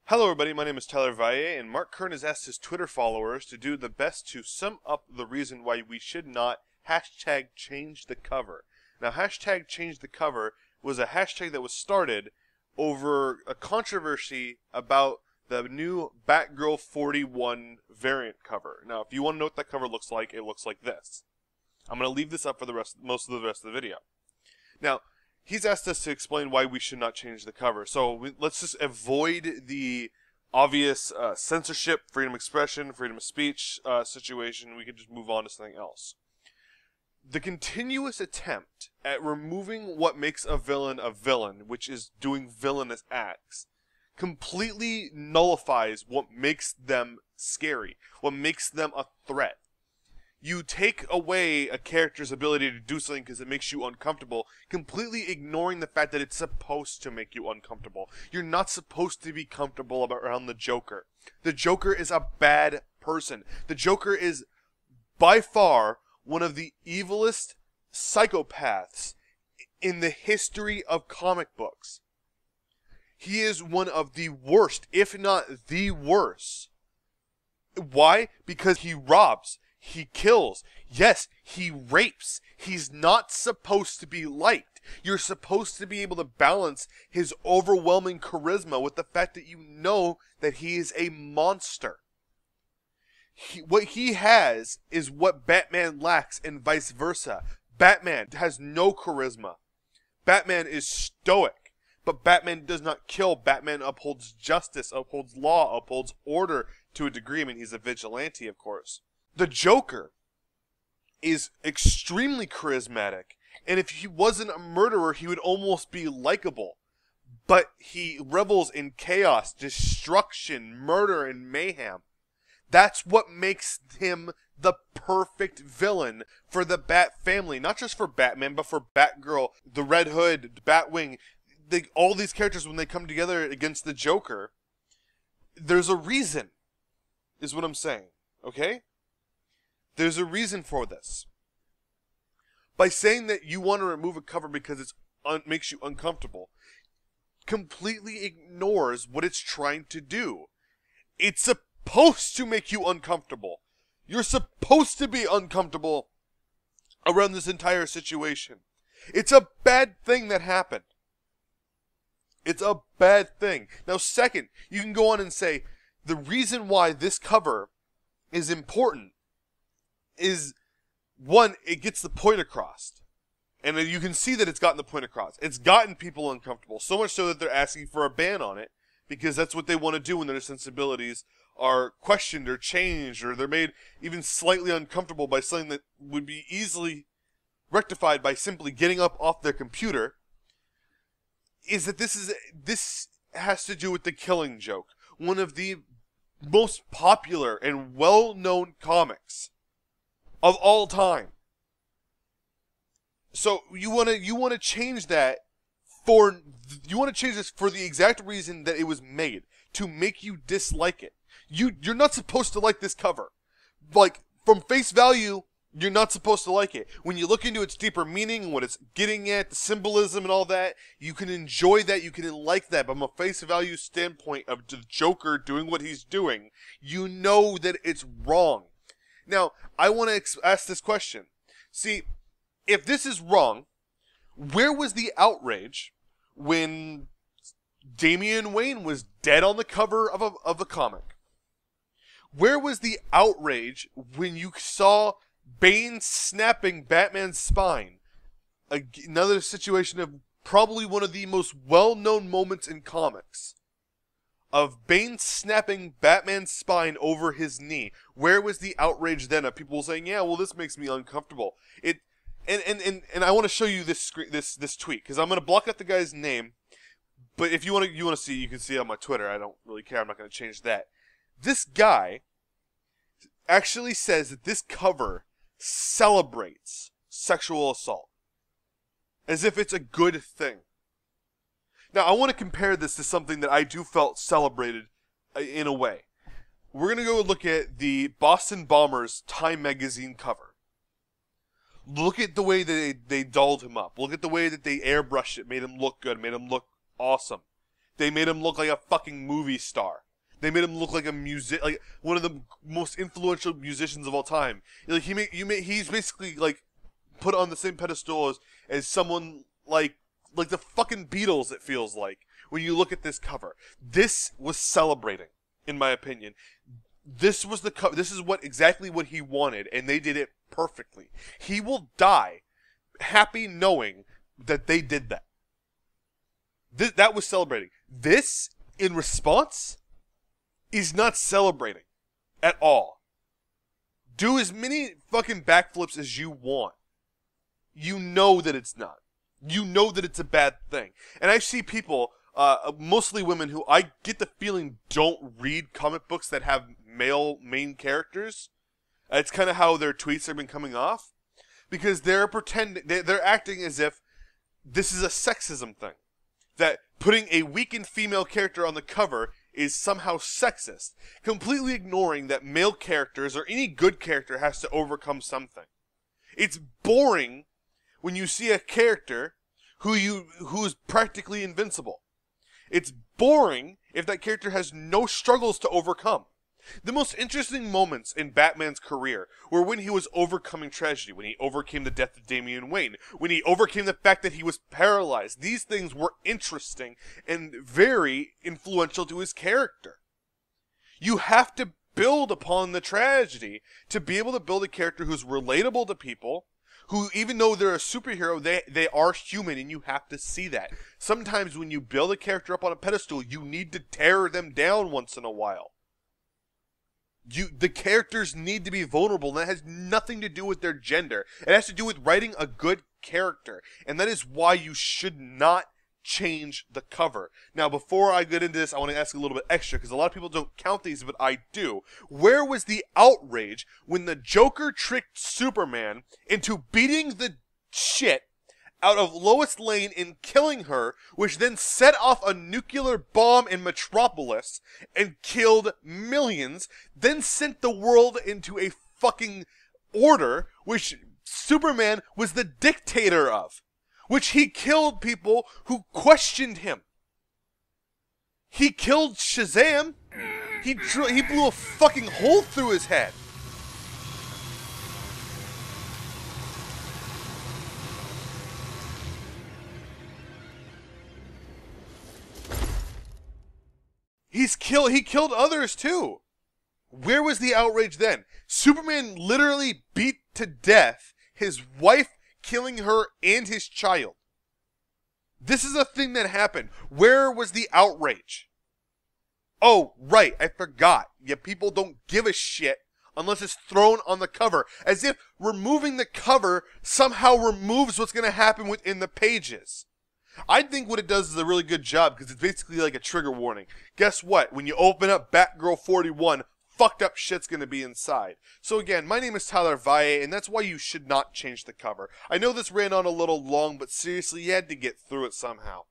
Hello everybody, my name is Tyler Valle, and Mark Kern has asked his Twitter followers to do the best to sum up the reason why we should not hashtag change the cover. Now, hashtag change the cover was a hashtag that was started over a controversy about the new Batgirl 41 variant cover. Now, if you want to know what that cover looks like, it looks like this. I'm going to leave this up for most of the rest of the video. Now, he's asked us to explain why we should not change the cover. So let's just avoid the obvious censorship, freedom of expression, freedom of speech situation. We can just move on to something else. The continuous attempt at removing what makes a villain, which is doing villainous acts, completely nullifies what makes them scary, what makes them a threat. You take away a character's ability to do something because it makes you uncomfortable, completely ignoring the fact that it's supposed to make you uncomfortable. You're not supposed to be comfortable around the Joker. The Joker is a bad person. The Joker is by far one of the evilest psychopaths in the history of comic books. He is one of the worst, if not the worst. Why? Because he robs. He kills. Yes, he rapes. He's not supposed to be liked. You're supposed to be able to balance his overwhelming charisma with the fact that you know that he is a monster. What he has is what Batman lacks and vice versa. Batman has no charisma. Batman is stoic. But Batman does not kill. Batman upholds justice, upholds law, upholds order to a degree. I mean, he's a vigilante, of course. The Joker is extremely charismatic, and if he wasn't a murderer, he would almost be likable. But he revels in chaos, destruction, murder, and mayhem. That's what makes him the perfect villain for the Bat family. Not just for Batman, but for Batgirl, the Red Hood, Batwing. All these characters, when they come together against the Joker, there's a reason, is what I'm saying, okay? There's a reason for this. By saying that you want to remove a cover because it makes you uncomfortable, completely ignores what it's trying to do. It's supposed to make you uncomfortable. You're supposed to be uncomfortable around this entire situation. It's a bad thing that happened. It's a bad thing. Now, second, you can go on and say, the reason why this cover is important is, one, it gets the point across. And you can see that it's gotten the point across. It's gotten people uncomfortable, so much so that they're asking for a ban on it, because that's what they want to do when their sensibilities are questioned or changed, or they're made even slightly uncomfortable by something that would be easily rectified by simply getting up off their computer, is that this has to do with The Killing Joke, one of the most popular and well-known comics of all time. So you want to change that this for the exact reason that it was made, to make you dislike it. You're not supposed to like this cover. Like, from face value, you're not supposed to like it. When you look into its deeper meaning, what it's getting at, the symbolism and all that, you can enjoy that, you can like that, but from a face value standpoint of the Joker doing what he's doing, you know that it's wrong. Now, I want to ask this question. See, if this is wrong, where was the outrage when Damian Wayne was dead on the cover of a comic? Where was the outrage when you saw Bane snapping Batman's spine? Another situation of probably one of the most well-known moments in comics, of Bane snapping Batman's spine over his knee. Where was the outrage then of people saying, yeah, well, this makes me uncomfortable? And I want to show you this tweet, because I'm going to block out the guy's name, but if you want to see, you can see it on my Twitter. I don't really care. I'm not going to change that. This guy actually says that this cover celebrates sexual assault, as if it's a good thing. Now, I want to compare this to something that I do felt celebrated in a way. We're going to go look at the Boston Bombers Time magazine cover. Look at the way that they dolled him up. Look at the way that they airbrushed it, made him look good, made him look awesome. They made him look like a fucking movie star. They made him look like like one of the most influential musicians of all time. Like he's basically like put on the same pedestal as someone like the fucking Beatles. It feels like when you look at this cover. This was celebrating, in my opinion. This was the cover. This is exactly what he wanted, and they did it perfectly. He will die happy knowing that they did that. That was celebrating. This, in response, is not celebrating at all. Do as many fucking backflips as you want. You know that it's not. You know that it's a bad thing. And I see people, mostly women, who I get the feeling don't read comic books that have male main characters. It's kind of how their tweets have been coming off. Because they're acting as if this is a sexism thing. That putting a weakened female character on the cover is somehow sexist, completely ignoring that male characters or any good character has to overcome something. It's boring when you see a character who's practically invincible. It's boring if that character has no struggles to overcome. The most interesting moments in Batman's career were when he was overcoming tragedy, when he overcame the death of Damian Wayne, when he overcame the fact that he was paralyzed. These things were interesting and very influential to his character. You have to build upon the tragedy to be able to build a character who's relatable to people, who, even though they're a superhero, they are human, and you have to see that. Sometimes when you build a character up on a pedestal, you need to tear them down once in a while. The characters need to be vulnerable, and that has nothing to do with their gender. It has to do with writing a good character, and that is why you should not change the cover. Now, before I get into this, I want to ask a little bit extra, because a lot of people don't count these, but I do. Where was the outrage when the Joker tricked Superman into beating the shit out of Lois Lane and killing her, which then set off a nuclear bomb in Metropolis and killed millions, then sent the world into a fucking order which Superman was the dictator of, which he killed people who questioned him. He killed Shazam. He blew a fucking hole through his head. He killed others too. Where was the outrage then? Superman literally beat to death his wife, killing her and his child. This is a thing that happened. Where was the outrage? Oh, right, I forgot. Yeah, people don't give a shit unless it's thrown on the cover. As if removing the cover somehow removes what's going to happen within the pages. I think what it does is a really good job, because it's basically like a trigger warning. Guess what? When you open up Batgirl 41, fucked up shit's gonna be inside. So again, my name is Tyler Valle, and that's why you should not change the cover. I know this ran on a little long, but seriously, you had to get through it somehow.